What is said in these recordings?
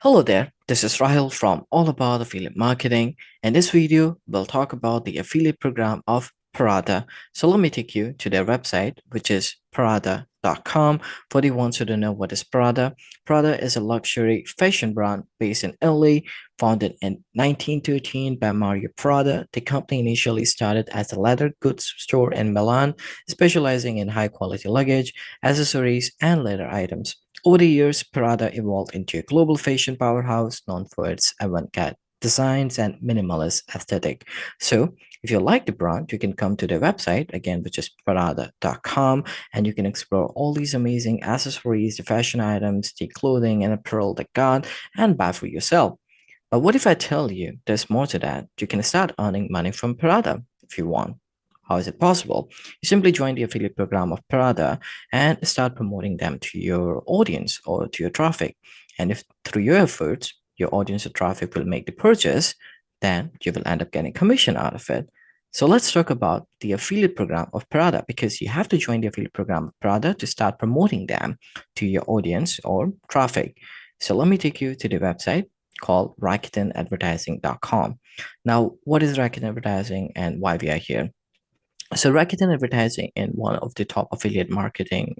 Hello there, this is Rahil from All About Affiliate Marketing. In this video, we'll talk about the affiliate program of Prada. So let me take you to their website, which is Prada.com. For the ones who don't know what is Prada, Prada is a luxury fashion brand based in Italy, founded in 1913 by Mario Prada. The company initially started as a leather goods store in Milan, specializing in high quality luggage, accessories, and leather items. Over the years, Prada evolved into a global fashion powerhouse known for its avant-garde designs and minimalist aesthetic. So, if you like the brand, you can come to their website again, which is Prada.com, and you can explore all these amazing accessories, the fashion items, the clothing and apparel they got, and buy for yourself. But what if I tell you there's more to that? You can start earning money from Prada if you want. How is it possible? You simply join the affiliate program of Prada and start promoting them to your audience or to your traffic. And if through your efforts, your audience or traffic will make the purchase, then you will end up getting commission out of it. So let's talk about the affiliate program of Prada because you have to join the affiliate program of Prada to start promoting them to your audience or traffic. So let me take you to the website called RakutenAdvertising.com. Now, what is Rakuten Advertising and why we are here? So Rakuten Advertising in one of the top affiliate marketing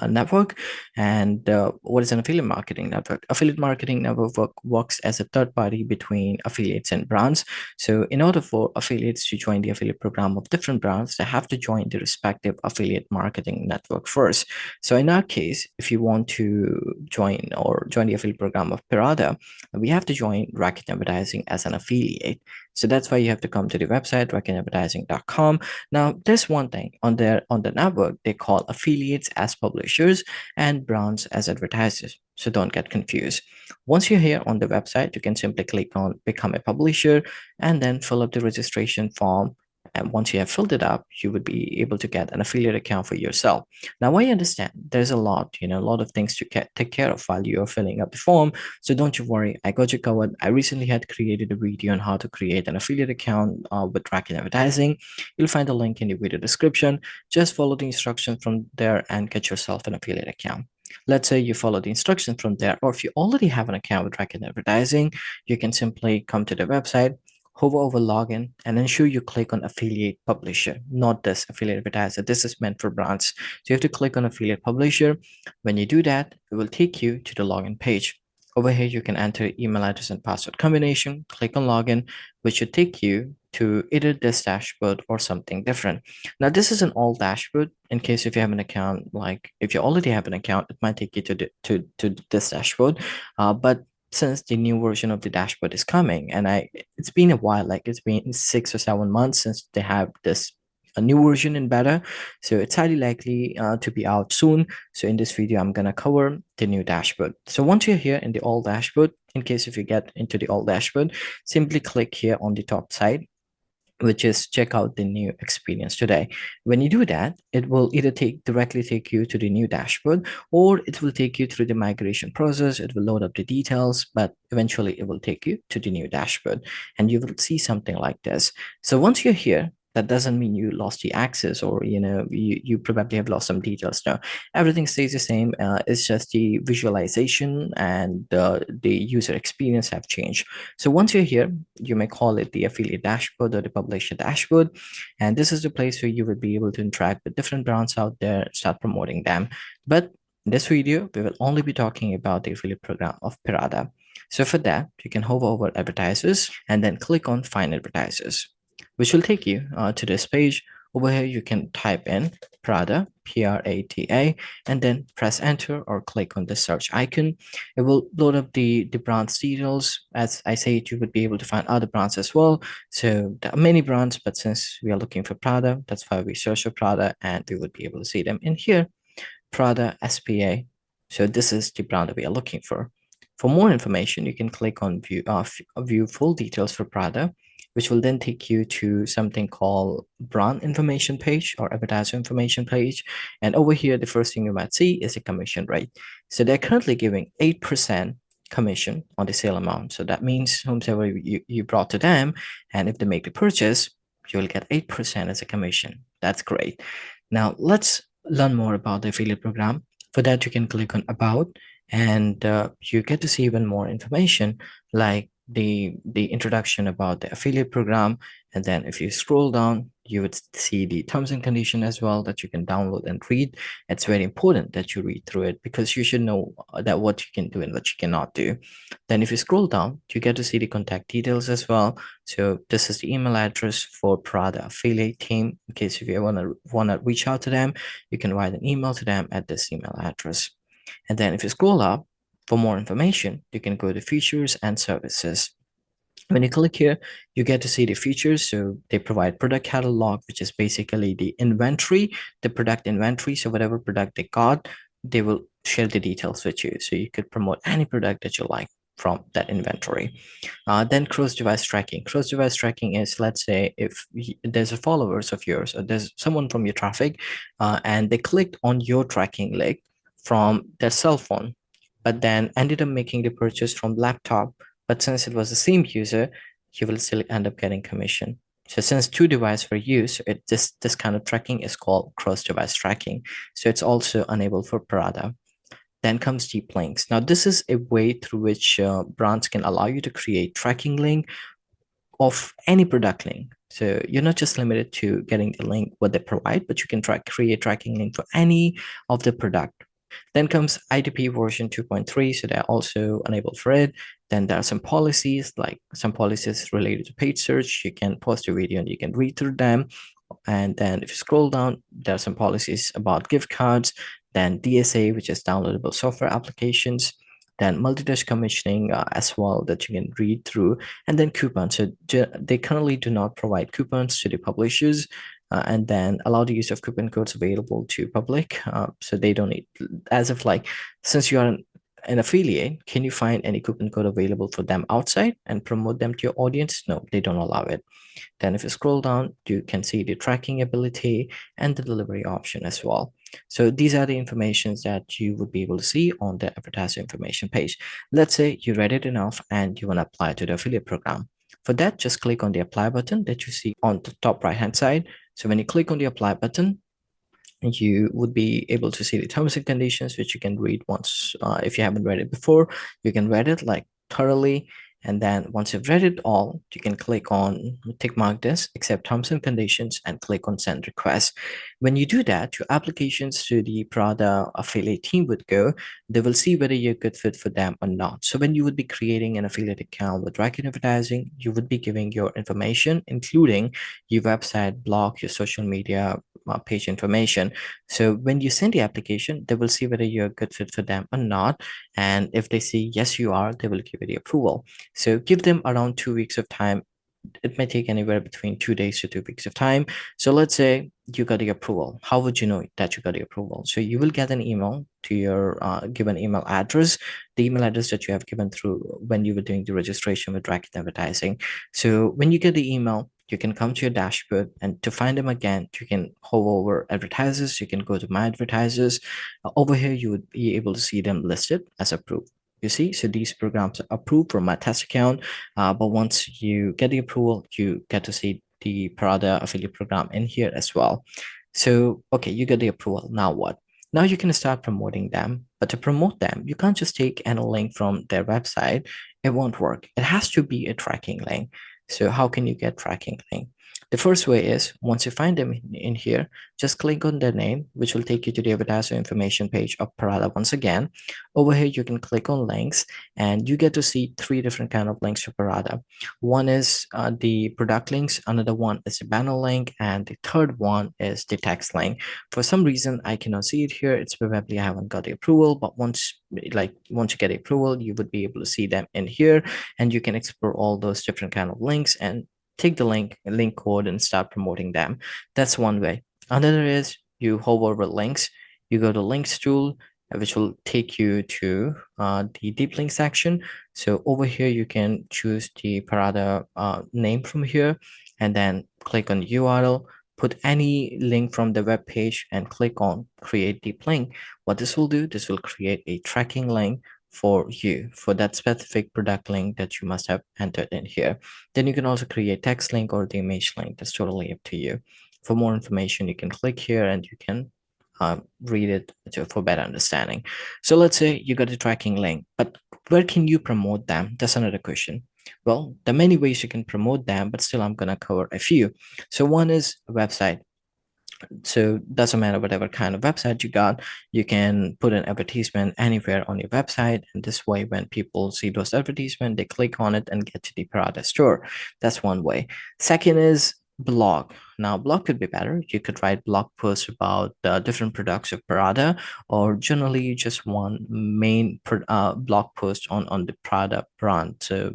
network. And what is an affiliate marketing network? Affiliate marketing network works as a third party between affiliates and brands. So in order for affiliates to join the affiliate program of different brands, they have to join the respective affiliate marketing network first. So in our case, if you want to join the affiliate program of Prada, we have to join Rakuten Advertising as an affiliate. So that's why you have to come to the website rakutenadvertising.com. Now, there's one thing on the network they call affiliates as publishers and brands as advertisers. So don't get confused. Once you're here on the website, you can simply click on become a publisher and then fill up the registration form. And once you have filled it up, you would be able to get an affiliate account for yourself. Now, I understand there's a lot of things to take care of while you're filling up the form. So don't you worry, I got you covered. I recently had created a video on how to create an affiliate account with Rakuten Advertising. You'll find the link in the video description. Just follow the instructions from there and get yourself an affiliate account. Let's say you follow the instructions from there, or if you already have an account with Rakuten Advertising, you can simply come to the website, hover over login, and ensure you click on affiliate publisher, not this affiliate advertiser. This is meant for brands. So you have to click on affiliate publisher. When you do that, it will take you to the login page. Over here, you can enter email address and password combination, click on login, which should take you to either this dashboard or something different. Now, this is an old dashboard. In case if you have an account, like if you already have an account, it might take you to this dashboard. But since the new version of the dashboard is coming, and it's been a while, like it's been 6 or 7 months since they have this a new version in beta, so it's highly likely to be out soon. So in this video, I'm gonna cover the new dashboard. So once you're here in the old dashboard, in case if you get into the old dashboard, simply click here on the top side, which is check out the new experience today. When you do that, it will either directly take you to the new dashboard, or it will take you through the migration process. It will load up the details, but eventually it will take you to the new dashboard and you will see something like this. So once you're here, that doesn't mean you lost the access, or you probably have lost some details. No, everything stays the same. It's just the visualization and the user experience have changed. So once you're here, you may call it the affiliate dashboard or the publisher dashboard, and this is the place where you will be able to interact with different brands out there, start promoting them. But in this video, we will only be talking about the affiliate program of Prada. So for that, you can hover over advertisers and then click on find advertisers, which will take you to this page. Over here, you can type in Prada, Prada, and then press enter or click on the search icon. It will load up the brand's details. As I said, you would be able to find other brands as well. So there are many brands, but since we are looking for Prada, that's why we search for Prada, and we would be able to see them in here. Prada SPA. So this is the brand that we are looking for. For more information, you can click on view full details for Prada, which will then take you to something called brand information page or advertiser information page. And over here, the first thing you might see is a commission rate. So they're currently giving 8% commission on the sale amount. So that means whomsoever you brought to them, and if they make the purchase, you will get 8% as a commission. That's great. Now let's learn more about the affiliate program. For that, you can click on about and you get to see even more information like the introduction about the affiliate program. And then if you scroll down, you would see the terms and condition as well that you can download and read. It's very important that you read through it because you should know that what you can do and what you cannot do. Then if you scroll down, you get to see the contact details as well. So this is the email address for Prada affiliate team. In case if you wanna reach out to them, you can write an email to them at this email address. And then if you scroll up for more information, you can go to features and services. When you click here, you get to see the features. So they provide product catalog, which is basically the inventory, the product inventory. So whatever product they got, they will share the details with you. So you could promote any product that you like from that inventory. Then cross-device tracking. Cross-device tracking is, let's say, if there's a followers of yours or there's someone from your traffic, and they clicked on your tracking link from their cell phone, but then ended up making the purchase from laptop. But since it was the same user, you will still end up getting commission. So since two devices were used, this kind of tracking is called cross-device tracking. So it's also enabled for Prada. Then comes deep links. Now, this is a way through which brands can allow you to create tracking link of any product link. So you're not just limited to getting the link what they provide, but you can create tracking link for any of the product. Then comes IDP version 2.3, so they're also enabled for it. Then there are some policies, like some policies related to paid search. You can post a video and you can read through them. And then if you scroll down, there are some policies about gift cards, then DSA, which is downloadable software applications, then multi-touch commissioning as well that you can read through, and then coupons. So they currently do not provide coupons to the publishers, and then allow the use of coupon codes available to public. So they don't need, as of like, since you are an affiliate, can you find any coupon code available for them outside and promote them to your audience? No, they don't allow it. Then if you scroll down, you can see the tracking ability and the delivery option as well. So these are the informations that you would be able to see on the advertiser information page. Let's say you read it enough and you want to apply to the affiliate program. For that, just click on the apply button that you see on the top right hand side. So when you click on the apply button, you would be able to see the terms and conditions, which you can read once. If you haven't read it before, you can read it like thoroughly. And then once you've read it all, you can click on tick mark this, accept terms and conditions, and click on send request. When you do that, your applications to the Prada affiliate team would go. They will see whether you're a good fit for them or not. So when you would be creating an affiliate account with Racket Advertising, you would be giving your information, including your website, blog, your social media, page information. So when you send the application, they will see whether you're a good fit for them or not. And if they see yes, you are, they will give you the approval. So give them around 2 weeks of time. It may take anywhere between 2 days to 2 weeks of time. So let's say you got the approval. How would you know that you got the approval? So you will get an email to your given email address, the email address that you have given through when you were doing the registration with Racket Advertising. So when you get the email, you can come to your dashboard, and to find them again, you can hover over advertisers. You can go to my advertisers. Over here, you would be able to see them listed as approved. You see, so these programs are approved from my test account. But once you get the approval, you get to see the Prada affiliate program in here as well. So, okay, you get the approval. Now what? Now you can start promoting them. But to promote them, you can't just take any link from their website. It won't work. It has to be a tracking link. So how can you get tracking link? The first way is once you find them in here, just click on their name, which will take you to the advertiser information page of Prada once again. Over here, you can click on links and you get to see three different kind of links for Prada. One is the product links, another one is the banner link, and the third one is the text link. For some reason, I cannot see it here. It's probably I haven't got the approval, but once you get approval, you would be able to see them in here, and you can explore all those different kind of links and take the link code and start promoting them. That's one way. Another is you hover over links, you go to links tool, which will take you to the deep link section. So over here, you can choose the Parada name from here, and then click on URL, put any link from the web page and click on create deep link. What this will do, this will create a tracking link for you for that specific product link that you must have entered in here. Then you can also create text link or the image link. That's totally up to you. For more information, you can click here and you can read it for better understanding. So let's say you got a tracking link, but where can you promote them? That's another question. Well, there are many ways you can promote them, but still I'm going to cover a few. So one is a website. So doesn't matter whatever kind of website you got, you can put an advertisement anywhere on your website, and this way when people see those advertisements, they click on it and get to the Prada store. That's one way. Second is blog. Now blog could be better. You could write blog posts about different products of Prada, or generally you just want main blog post on the Prada brand. So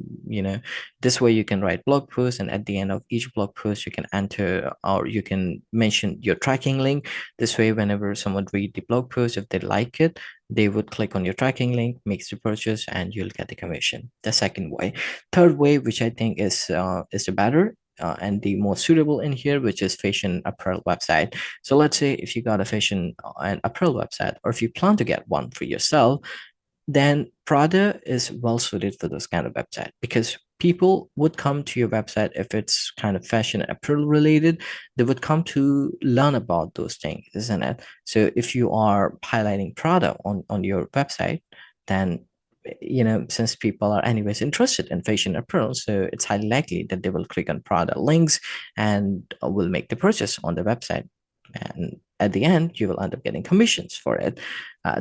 this way you can write blog posts, and at the end of each blog post you can enter, or you can mention your tracking link. This way whenever someone read the blog post, if they like it, they would click on your tracking link, makes the purchase, and you'll get the commission. The second way. Third way, which I think is the better and the most suitable in here, which is fashion apparel website. So let's say if you got a fashion and apparel website, or if you plan to get one for yourself, then Prada is well suited for this kind of website, because people would come to your website if it's kind of fashion apparel related. They would come to learn about those things, isn't it? So if you are highlighting Prada on your website, then since people are anyways interested in fashion apparel, so it's highly likely that they will click on Prada links and will make the purchase on the website, and at the end you will end up getting commissions for it.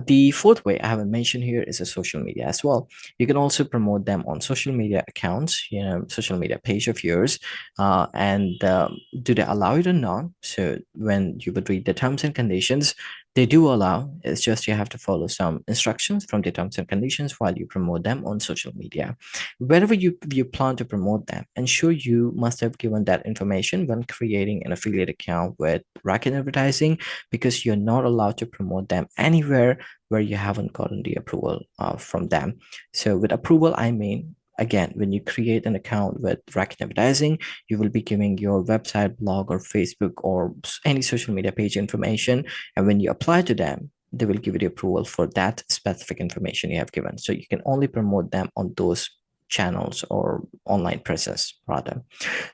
The fourth way I haven't mentioned here is a social media as well. You can also promote them on social media accounts, social media page of yours, and do they allow it or not? So when you would read the terms and conditions, they do allow. It's just you have to follow some instructions from the terms and conditions while you promote them on social media. Wherever you plan to promote them, ensure you must have given that information when creating an affiliate account with Racket Advertising, because you're not allowed to promote them anywhere where you haven't gotten the approval from them. So with approval, I mean, again, when you create an account with Racket Advertising, you will be giving your website, blog, or Facebook, or any social media page information. And when you apply to them, they will give you the approval for that specific information you have given. So you can only promote them on those channels or online presence rather.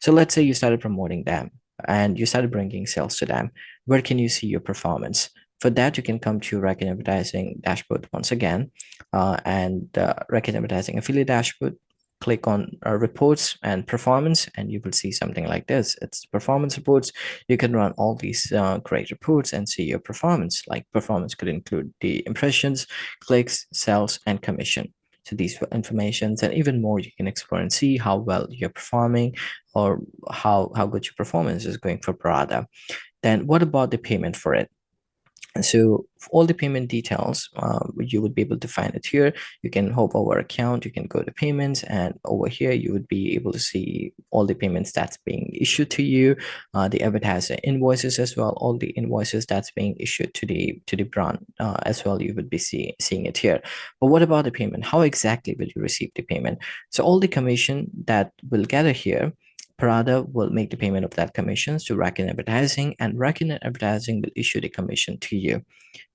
So let's say you started promoting them and you started bringing sales to them. Where can you see your performance? For that, you can come to Racket Advertising dashboard once again, and Racket Advertising affiliate dashboard. Click on reports and performance, and you will see something like this. It's performance reports. You can run all these great reports and see your performance. Like performance could include the impressions, clicks, sales, and commission. So these were informations and even more you can explore and see how well you're performing, or how good your performance is going for Prada. Then what about the payment for it? And so for all the payment details, you would be able to find it here. You can hover over account, you can go to payments, and over here you would be able to see all the payments that's being issued to you, the advertiser invoices as well, all the invoices that's being issued to the brand as well. You would be seeing it here. But what about the payment? How exactly will you receive the payment? So all the commission that will gather here, Prada will make the payment of that commissions to Racket Advertising, and Racket Advertising will issue the commission to you.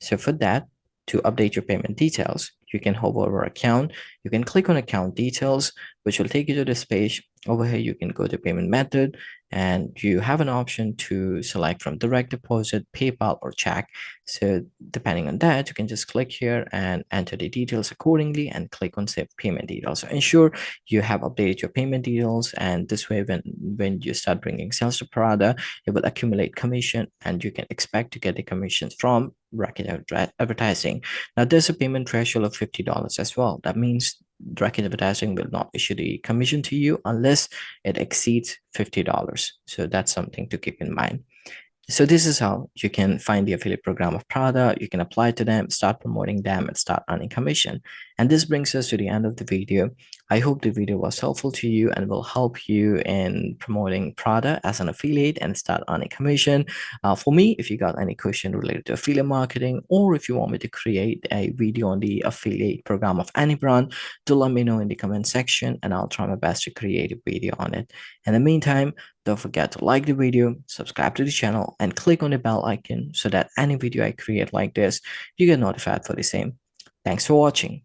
So for that, to update your payment details, you can hover over account, you can click on account details, which will take you to this page. Over here, you can go to payment method, and you have an option to select from direct deposit, PayPal, or check. So depending on that, you can just click here and enter the details accordingly and click on save payment details. So ensure you have updated your payment details, and this way when you start bringing sales to Prada, it will accumulate commission, and you can expect to get the commissions from Racket Advertising. Now there's a payment threshold of $50 as well. That means Racket Advertising will not issue the commission to you unless it exceeds $50. So that's something to keep in mind. So this is how you can find the affiliate program of Prada. You can apply to them, start promoting them, and start earning commission. And this brings us to the end of the video. I hope the video was helpful to you and will help you in promoting Prada as an affiliate and start earning commission. For me, if you got any question related to affiliate marketing, or if you want me to create a video on the affiliate program of any brand, do let me know in the comment section, and I'll try my best to create a video on it. In the meantime, don't forget to like the video, subscribe to the channel, and click on the bell icon so that any video I create like this, you get notified for the same. Thanks for watching.